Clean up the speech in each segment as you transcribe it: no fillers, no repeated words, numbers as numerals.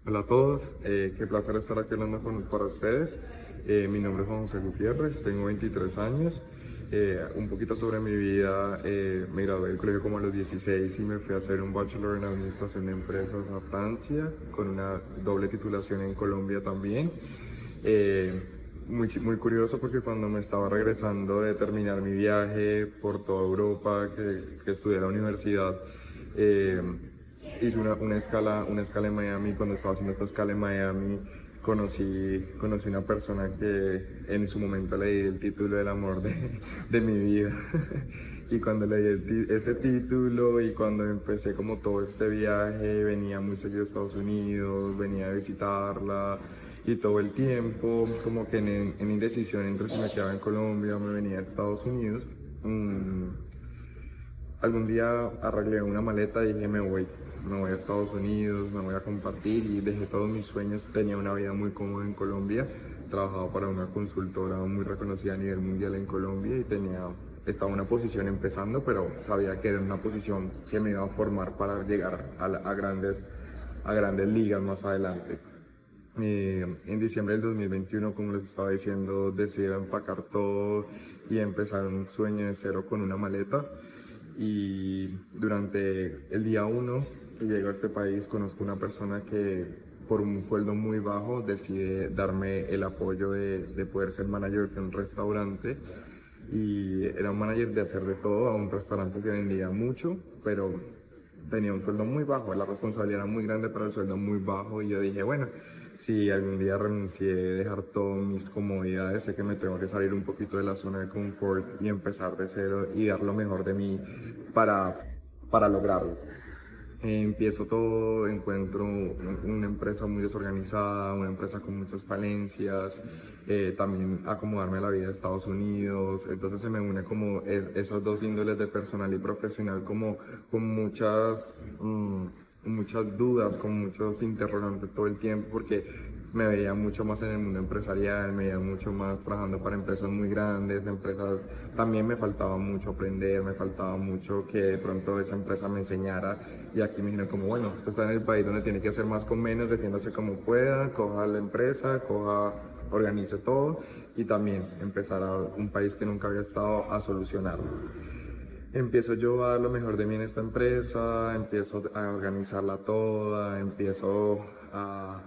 Hola a todos, qué placer estar aquí hablando para ustedes. Mi nombre es Juan José Gutiérrez, tengo 23 años. Un poquito sobre mi vida, me gradué del colegio como a los 16 y me fui a hacer un bachelor en administración de empresas a Francia con una doble titulación en Colombia también. Eh, muy curioso porque cuando me estaba regresando de terminar mi viaje por toda Europa que estudié en la universidad, eh, hice una escala en Miami. Cuando estaba haciendo esta escala en Miami, conocí una persona que en su momento le di el título del amor de mi vida. Y cuando le di ese título y cuando empecé como todo este viaje, venía muy seguido a Estados Unidos, venía a visitarla y todo el tiempo, como que en indecisión entre si me quedaba en Colombia o me venía a Estados Unidos. Algún día arreglé una maleta y dije me voy a Estados Unidos, me voy a compartir y dejé todos mis sueños. Tenía una vida muy cómoda en Colombia, trabajaba para una consultora muy reconocida a nivel mundial en Colombia y estaba en una posición empezando, pero sabía que era una posición que me iba a formar para llegar a grandes ligas más adelante. En diciembre del 2021, como les estaba diciendo, decidí empacar todo y empezar un sueño de cero con una maleta. Y durante el día uno que llego a este país, conozco una persona que por un sueldo muy bajo decide darme el apoyo de poder ser manager de un restaurante. Y era un manager de hacer de todo a un restaurante que vendía mucho, pero tenía un sueldo muy bajo, la responsabilidad era muy grande para el sueldo muy bajo y yo dije, bueno, si algún día renuncié, dejar todas mis comodidades, sé que me tengo que salir un poquito de la zona de confort y empezar de cero y dar lo mejor de mí para, para lograrlo. Empiezo todo, encuentro una empresa muy desorganizada, una empresa con muchas falencias, también acomodarme a la vida de Estados Unidos. Entonces se me une como esas dos índoles de personal y profesional, como con muchas dudas, con muchos interrogantes todo el tiempo, porque me veía mucho más en el mundo empresarial, me veía mucho más trabajando para empresas muy grandes, empresas. También me faltaba mucho aprender, me faltaba mucho que de pronto esa empresa me enseñara. Y aquí me dijeron como, bueno, usted está en el país donde tiene que hacer más con menos, defiéndase como pueda, coja la empresa, organice todo y también empezar a un país que nunca había estado a solucionarlo. Empiezo yo a dar lo mejor de mí en esta empresa, empiezo a organizarla toda, empiezo a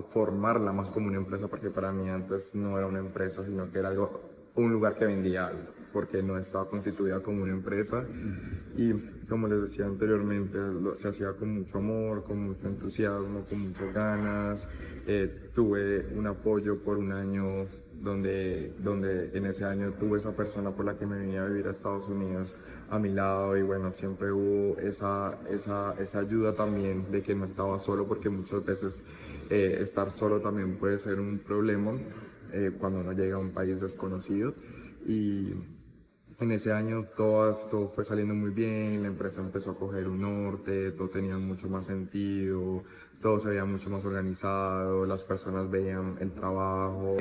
formarla más como una empresa, porque para mí antes no era una empresa, sino que era un lugar que vendía algo, porque no estaba constituida como una empresa. Y como les decía anteriormente, se hacía con mucho amor, con mucho entusiasmo, con muchas ganas. Tuve un apoyo por un año donde en ese año tuve esa persona por la que me venía a vivir a Estados Unidos a mi lado y bueno, siempre hubo esa ayuda también de que no estaba solo, porque muchas veces estar solo también puede ser un problema cuando uno llega a un país desconocido. Y en ese año todo fue saliendo muy bien, la empresa empezó a coger un norte, todo tenía mucho más sentido, todo se veía mucho más organizado, las personas veían el trabajo.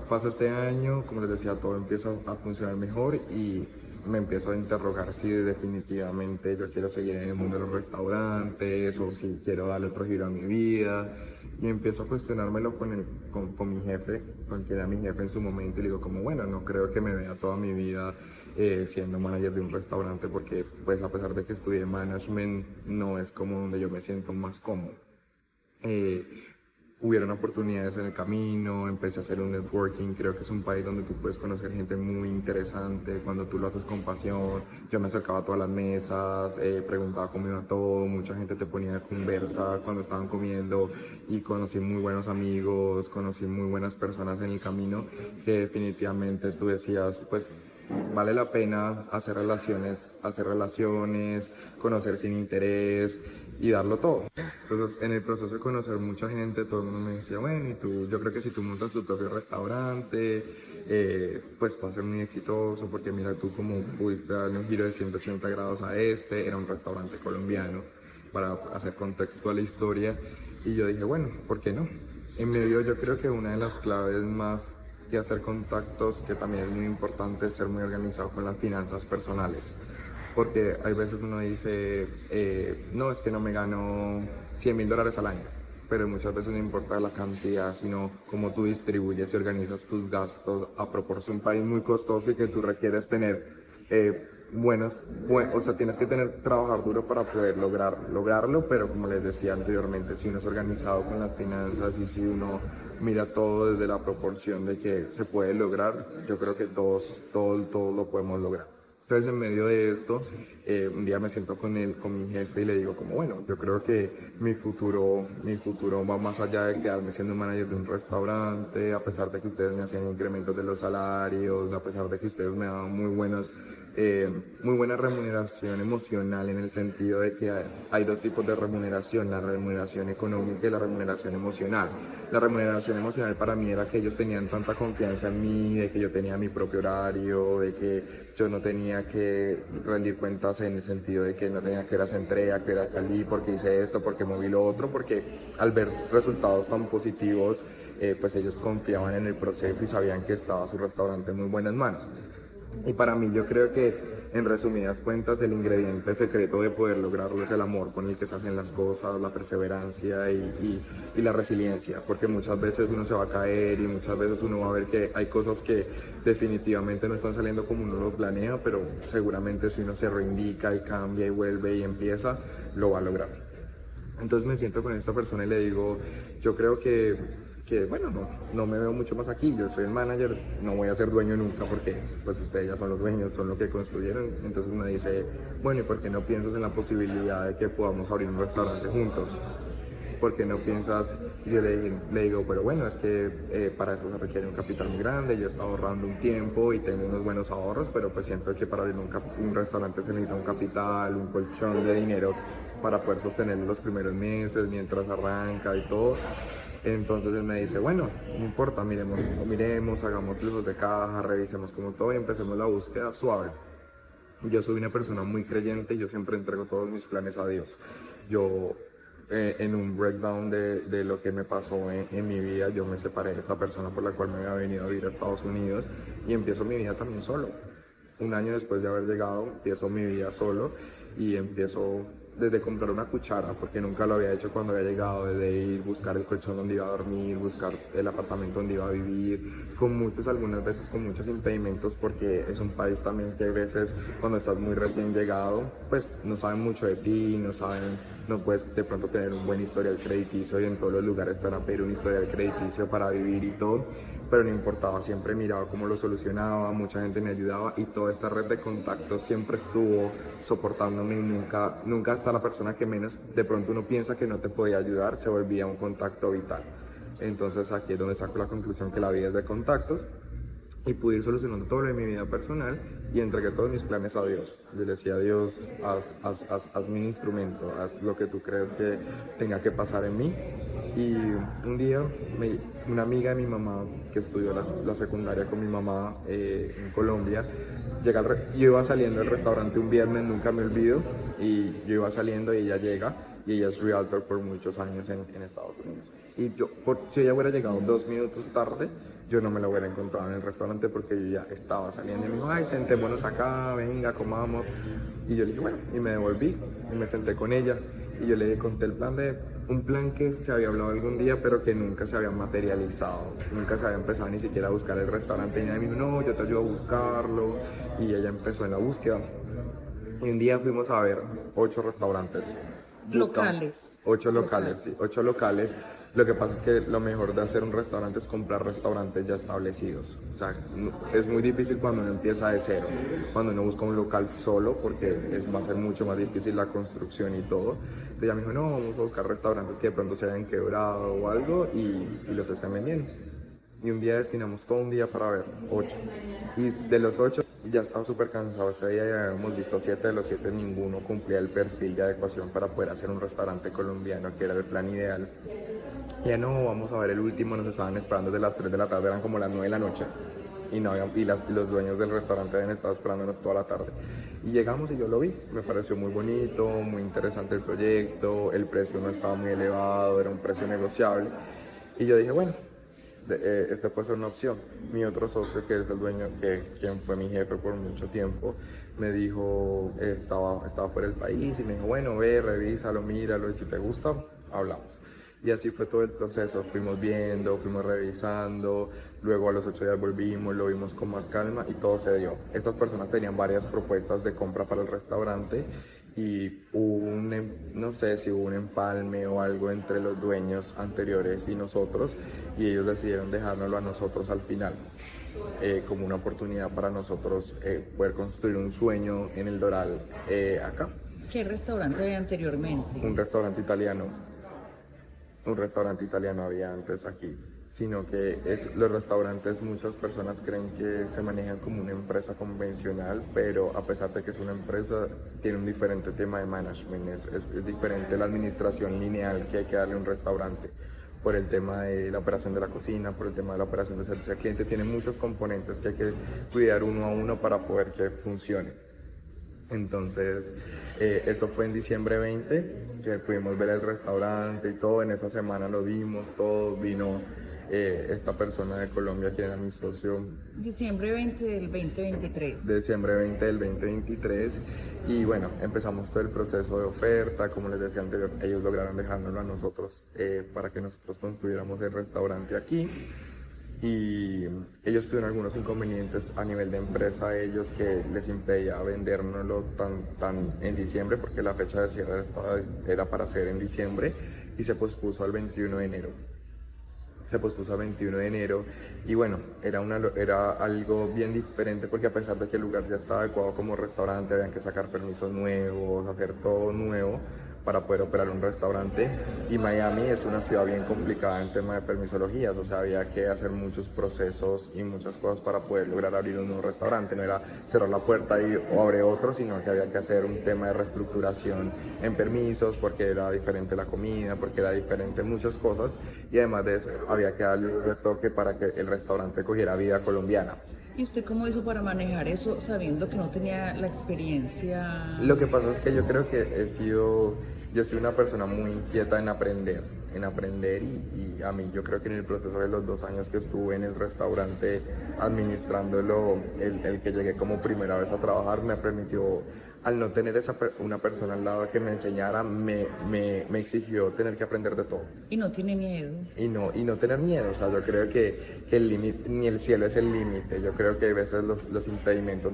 Pasa este año, como les decía, todo empieza a funcionar mejor y me empiezo a interrogar si definitivamente yo quiero seguir en el mundo de los restaurantes o si quiero darle otro giro a mi vida. Y empiezo a cuestionármelo con mi jefe, con quien era mi jefe en su momento, y le digo como, bueno, no creo que me vea toda mi vida siendo manager de un restaurante, porque pues a pesar de que estudié management, no es como donde yo me siento más cómodo. Eh, Hubieron oportunidades en el camino, empecé a hacer un networking. Creo que es un país donde tú puedes conocer gente muy interesante cuando tú lo haces con pasión. Yo me acercaba a todas las mesas, preguntaba cómo iba todo, mucha gente te ponía de conversa cuando estaban comiendo y conocí muy buenos amigos, conocí muy buenas personas en el camino que definitivamente tú decías, pues vale la pena hacer relaciones, conocer sin interés y darlo todo. Entonces, en el proceso de conocer mucha gente, todo el mundo me decía, bueno, y tú, yo creo que si tú montas tu propio restaurante, pues va a ser muy exitoso, porque mira tú como pudiste darle un giro de 180 grados a este, era un restaurante colombiano, para hacer contexto a la historia, y yo dije, bueno, ¿por qué no? En medio yo creo que una de las claves más que hacer contactos, que también es muy importante, es ser muy organizado con las finanzas personales. Porque hay veces uno dice, no, es que no me gano $100,000 al año. pero muchas veces no importa la cantidad, sino cómo tú distribuyes y organizas tus gastos a proporción. Un país muy costoso y que tú requieres tener o sea, tienes que trabajar duro para poder lograrlo, pero como les decía anteriormente, si uno es organizado con las finanzas y si uno mira todo desde la proporción de que se puede lograr, yo creo que todos lo podemos lograr. Entonces, en medio de esto, un día me siento con mi jefe y le digo como, bueno, yo creo que mi futuro va más allá de quedarme siendo manager de un restaurante, a pesar de que ustedes me hacían incrementos de los salarios, a pesar de que ustedes me daban muy buena remuneración emocional, en el sentido de que hay dos tipos de remuneración, la remuneración económica y la remuneración emocional. La remuneración emocional para mí era que ellos tenían tanta confianza en mí, de que yo tenía mi propio horario, de que yo no tenía que rendir cuentas en el sentido de que no tenía que ir a esa entrega, que era salí, porque hice esto, porque moví lo otro, porque al ver resultados tan positivos, pues ellos confiaban en el proceso y sabían que estaba su restaurante en muy buenas manos. Y para mí yo creo que, en resumidas cuentas, el ingrediente secreto de poder lograrlo es el amor con el que se hacen las cosas, la perseverancia y la resiliencia, porque muchas veces uno se va a caer y muchas veces uno va a ver que hay cosas que definitivamente no están saliendo como uno lo planea, pero seguramente si uno se reindica y cambia y vuelve y empieza, lo va a lograr. Entonces me siento con esta persona y le digo, yo creo que bueno, no me veo mucho más aquí, yo soy el manager, no voy a ser dueño nunca porque pues ustedes ya son los dueños, son los que construyeron. Entonces me dice, bueno, ¿y por qué no piensas en la posibilidad de que podamos abrir un restaurante juntos? ¿Por qué no piensas? Y yo le digo, pero bueno, es que para eso se requiere un capital muy grande, yo he estado ahorrando un tiempo y tengo unos buenos ahorros, pero pues siento que para abrir un restaurante se necesita un capital, un colchón de dinero para poder sostenerlo los primeros meses, mientras arranca y todo. Entonces él me dice, bueno, no importa, miremos, hagamos flujos de caja, revisemos como todo y empecemos la búsqueda suave. Yo soy una persona muy creyente y yo siempre entrego todos mis planes a Dios. Yo, en un breakdown de lo que me pasó en mi vida, yo me separé de esta persona por la cual me había venido a vivir a Estados Unidos y empiezo mi vida también solo. Un año después de haber llegado, empiezo mi vida solo y empiezo desde comprar una cuchara, porque nunca lo había hecho cuando había llegado, desde ir, buscar el colchón donde iba a dormir, buscar el apartamento donde iba a vivir, algunas veces con muchos impedimentos, porque es un país también que a veces cuando estás muy recién llegado, pues no saben mucho de ti, no puedes de pronto tener un buen historial crediticio y en todos los lugares te van a pedir un historial crediticio para vivir y todo, pero no importaba, siempre miraba cómo lo solucionaba, mucha gente me ayudaba y toda esta red de contactos siempre estuvo soportándome y nunca hasta la persona que menos de pronto uno piensa que no te podía ayudar se volvía un contacto vital. Entonces aquí es donde saco la conclusión que la vida es de contactos y pude ir solucionando todo lo de mi vida personal y entregué todos mis planes a Dios. Yo le decía a Dios, haz mi instrumento, haz lo que tú crees que tenga que pasar en mí. Y un día una amiga de mi mamá que estudió la secundaria con mi mamá en Colombia, yo iba saliendo del restaurante un viernes, nunca me olvido, y yo iba saliendo y ella llega y ella es realtor por muchos años en Estados Unidos. Y si ella hubiera llegado 2 minutos tarde, yo no me la hubiera encontrado en el restaurante porque yo ya estaba saliendo y me dijo, ay, sentémonos acá, venga, comamos. Y yo le dije, bueno, y me devolví y me senté con ella y yo le conté un plan que se había hablado algún día pero que nunca se había materializado, nunca se había empezado ni siquiera a buscar el restaurante y ella me dijo, no, yo te ayudo a buscarlo y ella empezó en la búsqueda. Y un día fuimos a ver 8 restaurantes. Locales. 8 locales, sí, 8 locales. Lo que pasa es que lo mejor de hacer un restaurante es comprar restaurantes ya establecidos. O sea, es muy difícil cuando uno empieza de cero, cuando uno busca un local solo, porque va a ser mucho más difícil la construcción y todo. Entonces ella me dijo, no, vamos a buscar restaurantes que de pronto se hayan quebrado o algo y los estén vendiendo. Y un día destinamos todo un día para ver 8. Y de los 8 ya estaba súper cansado. Ese día ya habíamos visto 7, de los 7 ninguno cumplía el perfil de adecuación para poder hacer un restaurante colombiano, que era el plan ideal. Y ya no, vamos a ver el último, nos estaban esperando desde las 3 de la tarde, eran como las 9 de la noche. Y los dueños del restaurante habían estado esperándonos toda la tarde. Y llegamos y yo lo vi, me pareció muy bonito, muy interesante el proyecto, el precio no estaba muy elevado, era un precio negociable. Y yo dije, bueno, esta puede ser una opción. Mi otro socio, que es el dueño, quien fue mi jefe por mucho tiempo, me dijo, estaba fuera del país y me dijo, bueno, ve, revísalo, míralo y si te gusta, hablamos. Y así fue todo el proceso, fuimos viendo, fuimos revisando, luego a los 8 días volvimos, lo vimos con más calma y todo se dio. Estas personas tenían varias propuestas de compra para el restaurante y hubo no sé si hubo un empalme o algo entre los dueños anteriores y nosotros, y ellos decidieron dejárnoslo a nosotros al final, como una oportunidad para nosotros poder construir un sueño en el Doral acá. ¿Qué restaurante había anteriormente? Un restaurante italiano. Un restaurante italiano había antes aquí, sino que los restaurantes, muchas personas creen que se manejan como una empresa convencional, pero a pesar de que es una empresa, tiene un diferente tema de management, es diferente la administración lineal que hay que darle a un restaurante, por el tema de la operación de la cocina, por el tema de la operación de servicio al cliente, tiene muchos componentes que hay que cuidar uno a uno para poder que funcione. Entonces, eso fue en diciembre 20, que pudimos ver el restaurante y todo. En esa semana lo vimos todo. Vino esta persona de Colombia, que era mi socio. Diciembre 20 del 2023. Diciembre 20 del 2023. Y bueno, empezamos todo el proceso de oferta. Como les decía anterior, ellos lograron dejárnoslo a nosotros para que nosotros construyéramos el restaurante aquí. Y ellos tuvieron algunos inconvenientes a nivel de empresa, ellos, que les impedía vendérnoslo tan en diciembre, porque la fecha de cierre era para ser en diciembre, y se pospuso al 21 de enero. Se pospuso al 21 de enero y bueno, era algo bien diferente, porque a pesar de que el lugar ya estaba adecuado como restaurante, habían que sacar permisos nuevos, hacer todo nuevo para poder operar un restaurante, y Miami es una ciudad bien complicada en tema de permisologías, o sea, había que hacer muchos procesos y muchas cosas para poder lograr abrir un nuevo restaurante. No era cerrar la puerta o abre otro, sino que había que hacer un tema de reestructuración en permisos, porque era diferente la comida, porque era diferente muchas cosas, y además de eso había que darle un retoque para que el restaurante cogiera vida colombiana. ¿Y usted cómo hizo para manejar eso sabiendo que no tenía la experiencia? Lo que pasa es que yo creo que yo soy una persona muy inquieta en aprender y a mí, yo creo que en el proceso de los 2 años que estuve en el restaurante administrándolo, el que llegué como primera vez a trabajar me permitió, al no tener una persona al lado que me enseñara, me exigió tener que aprender de todo. Y no tiene miedo. Y no tener miedo, o sea, yo creo que el límite, ni el cielo es el límite. Yo creo que a veces los impedimentos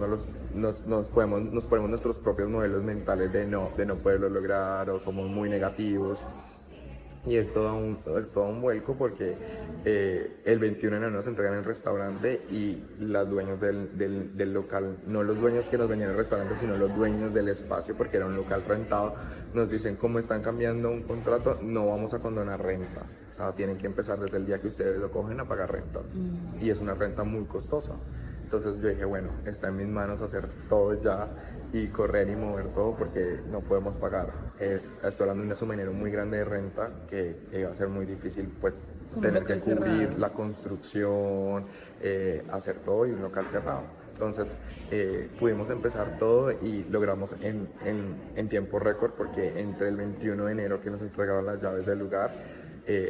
nos ponemos nuestros propios modelos mentales de no poderlo lograr, o somos muy negativos. Y es todo un vuelco, porque el 21 de enero nos entregan el restaurante, y los dueños del local, no los dueños que nos venían al restaurante, sino los dueños del espacio, porque era un local rentado, nos dicen: como están cambiando un contrato, no vamos a condonar renta. O sea, tienen que empezar desde el día que ustedes lo cogen a pagar renta. Y es una renta muy costosa. Entonces yo dije, bueno, está en mis manos hacer todo ya y correr y mover todo, porque no podemos pagar. Estoy hablando de un suminero muy grande de renta, que iba a ser muy difícil, pues, tener que cubrir la construcción, hacer todo, y un local cerrado. Entonces pudimos empezar todo y logramos en tiempo récord, porque entre el 21 de enero, que nos entregaron las llaves del lugar,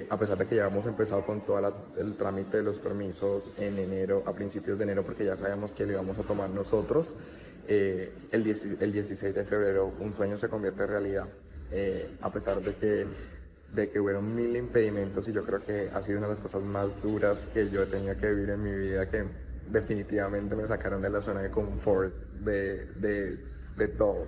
a pesar de que ya habíamos empezado con todo el trámite de los permisos en enero, a principios de enero, porque ya sabíamos que lo íbamos a tomar nosotros, el 16 de febrero un sueño se convierte en realidad, a pesar de que hubieron 1000 impedimentos, y yo creo que ha sido una de las cosas más duras que yo he tenido que vivir en mi vida, que definitivamente me sacaron de la zona de confort, de todo.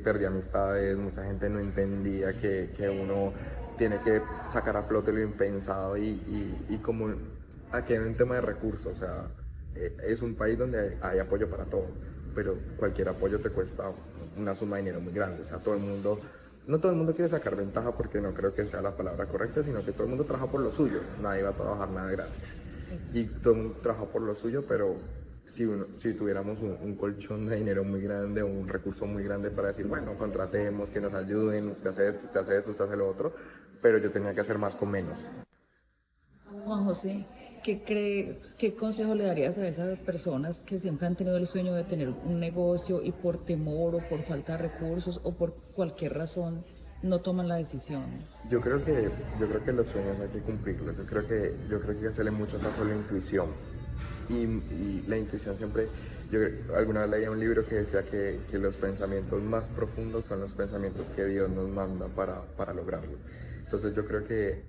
Perdí amistades, mucha gente no entendía que uno tiene que sacar a flote lo impensado, y como aquí hay un tema de recursos, o sea, es un país donde hay apoyo para todo, pero cualquier apoyo te cuesta una suma de dinero muy grande. O sea, no todo el mundo quiere sacar ventaja, porque no creo que sea la palabra correcta, sino que todo el mundo trabaja por lo suyo, nadie va a trabajar nada gratis, y todo el mundo trabaja por lo suyo, pero si tuviéramos un colchón de dinero muy grande, o un recurso muy grande para decir, bueno, contratemos, que nos ayuden, usted hace esto, usted hace esto, usted hace lo otro, pero yo tenía que hacer más con menos. Juan José, qué consejo le darías a esas personas que siempre han tenido el sueño de tener un negocio, y por temor, o por falta de recursos, o por cualquier razón no toman la decisión? Yo creo que los sueños hay que cumplirlos. Yo creo que hay que hacerle mucho caso a la intuición. Y la intuición siempre, alguna vez leía un libro que decía que los pensamientos más profundos son los pensamientos que Dios nos manda para lograrlo. Entonces yo creo que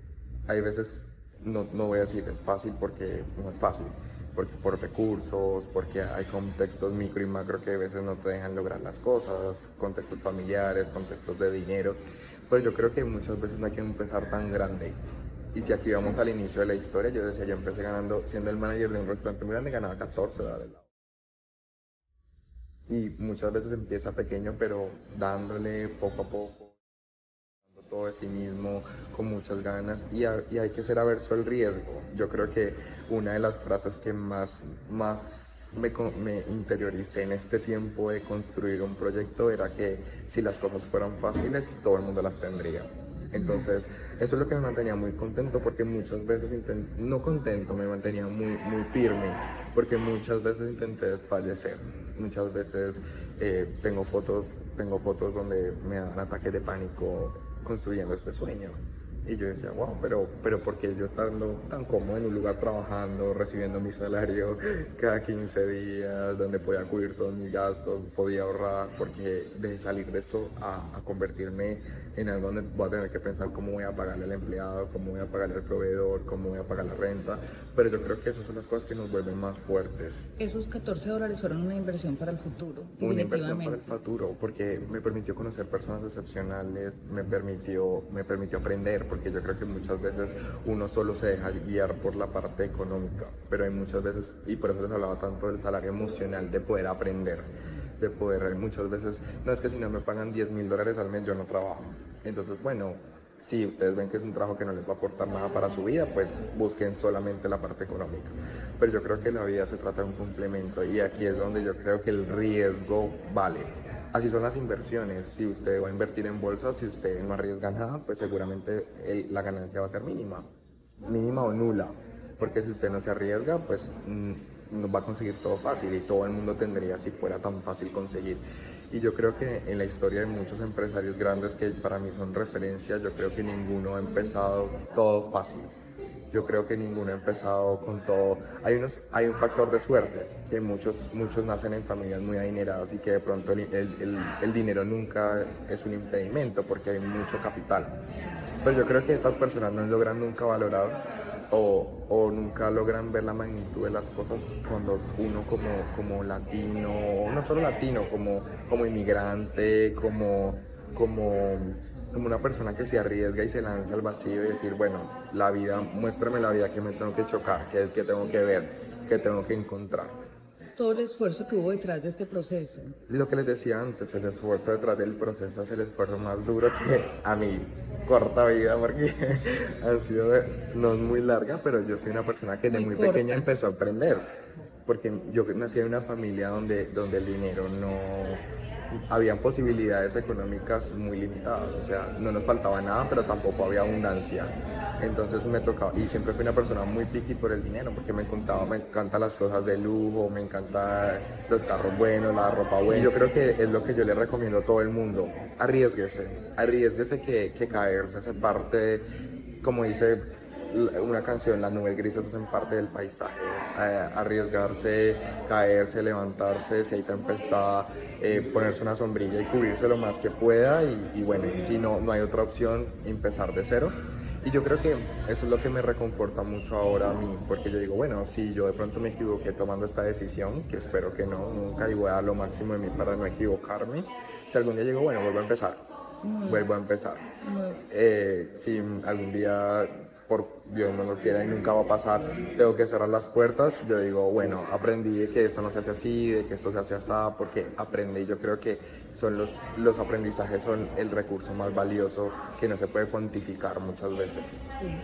hay veces, no voy a decir es fácil porque no es fácil, porque por recursos, porque hay contextos micro y macro que a veces no te dejan lograr las cosas, contextos familiares, contextos de dinero, pues yo creo que muchas veces no hay que empezar tan grande. Y si aquí vamos al inicio de la historia, yo decía, yo empecé ganando, siendo el manager de un restaurante muy grande, ganaba 14 dólares la hora. Y muchas veces empieza pequeño, pero dándole poco a poco, dando todo de sí mismo, con muchas ganas, y hay que ser averso al riesgo. Yo creo que una de las frases que más me interioricé en este tiempo de construir un proyecto era que si las cosas fueran fáciles, todo el mundo las tendría. Entonces, eso es lo que me mantenía muy contento porque muchas veces, no contento, me mantenía muy firme porque muchas veces intenté desfallecer. Muchas veces tengo fotos donde me dan ataques de pánico construyendo este sueño. Y yo decía, wow, pero ¿por qué yo estando tan cómodo en un lugar trabajando, recibiendo mi salario cada 15 días, donde podía cubrir todos mis gastos, podía ahorrar, porque de salir de eso a convertirme en algo donde voy a tener que pensar cómo voy a pagarle al empleado, cómo voy a pagarle al proveedor, cómo voy a pagar la renta? Pero yo creo que esas son las cosas que nos vuelven más fuertes. Esos 14 dólares fueron una inversión para el futuro, Una inversión para el definitivamente. futuro, porque me permitió conocer personas excepcionales, me permitió aprender, porque yo creo que muchas veces uno solo se deja guiar por la parte económica, pero hay muchas veces, y por eso les hablaba tanto del salario emocional, de poder aprender, de poder, muchas veces, no es que si no me pagan $10,000 al mes, yo no trabajo. Entonces, bueno, si ustedes ven que es un trabajo que no les va a aportar nada para su vida, pues busquen solamente la parte económica. Pero yo creo que la vida se trata de un complemento y aquí es donde yo creo que el riesgo vale. Así son las inversiones. Si usted va a invertir en bolsa, si usted no arriesga nada, pues seguramente la ganancia va a ser mínima o nula. Porque si usted no se arriesga, pues no va a conseguir todo fácil y todo el mundo tendría si fuera tan fácil conseguir. Y yo creo que en la historia de muchos empresarios grandes que para mí son referencias, yo creo que ninguno ha empezado todo fácil. Yo creo que ninguno ha empezado con todo. Hay un factor de suerte, que muchos nacen en familias muy adineradas y que de pronto el dinero nunca es un impedimento porque hay mucho capital. Pero yo creo que estas personas no logran nunca valorar o nunca logran ver la magnitud de las cosas cuando uno como latino, no solo latino, como inmigrante, como una persona que se arriesga y se lanza al vacío y decir, bueno, la vida, muéstrame la vida que me tengo que chocar, que tengo que ver, que tengo que encontrar. Todo el esfuerzo que hubo detrás de este proceso. Lo que les decía antes, el esfuerzo detrás del proceso es el esfuerzo más duro que a mi corta vida, porque ha sido, no es muy larga, pero yo soy una persona que desde Muy muy pequeña corta. empezó a aprender, porque yo nací en una familia donde el dinero no, habían posibilidades económicas muy limitadas, o sea, no nos faltaba nada, pero tampoco había abundancia. Entonces me tocaba, y siempre fui una persona muy picky por el dinero, porque me encantan las cosas de lujo, me encantan los carros buenos, la ropa buena. Y yo creo que es lo que yo le recomiendo a todo el mundo. Arriesguese que caerse hace parte, como dice una canción, las nubes grises hacen parte del paisaje. Arriesgarse, caerse, levantarse, si hay tempestad, ponerse una sombrilla y cubrirse lo más que pueda y bueno, y si no hay otra opción, empezar de cero. Y yo creo que eso es lo que me reconforta mucho ahora a mí, porque yo digo, bueno, si yo de pronto me equivoqué tomando esta decisión, que espero que no, nunca, y voy a dar lo máximo de mí para no equivocarme, si algún día digo, bueno, vuelvo a empezar. Si algún día, por Dios no lo quiera y nunca va a pasar, tengo que cerrar las puertas, yo digo, bueno, aprendí de que esto no se hace así, de que esto se hace así, porque aprendí. Yo creo que son los aprendizajes son el recurso más valioso que no se puede cuantificar muchas veces. Sí.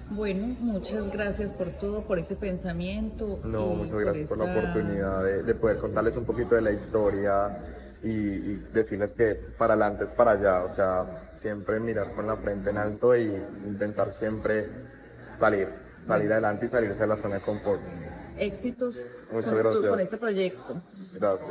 Bueno, muchas gracias por todo, por ese pensamiento No, y muchas por gracias por la esta... oportunidad de poder contarles un poquito de la historia y decirles que para adelante es para allá, o sea, siempre mirar con la frente en alto y intentar siempre salir, salir Bueno, adelante y salirse de la zona de confort. éxitos Muchas con gracias. este proyecto. Gracias.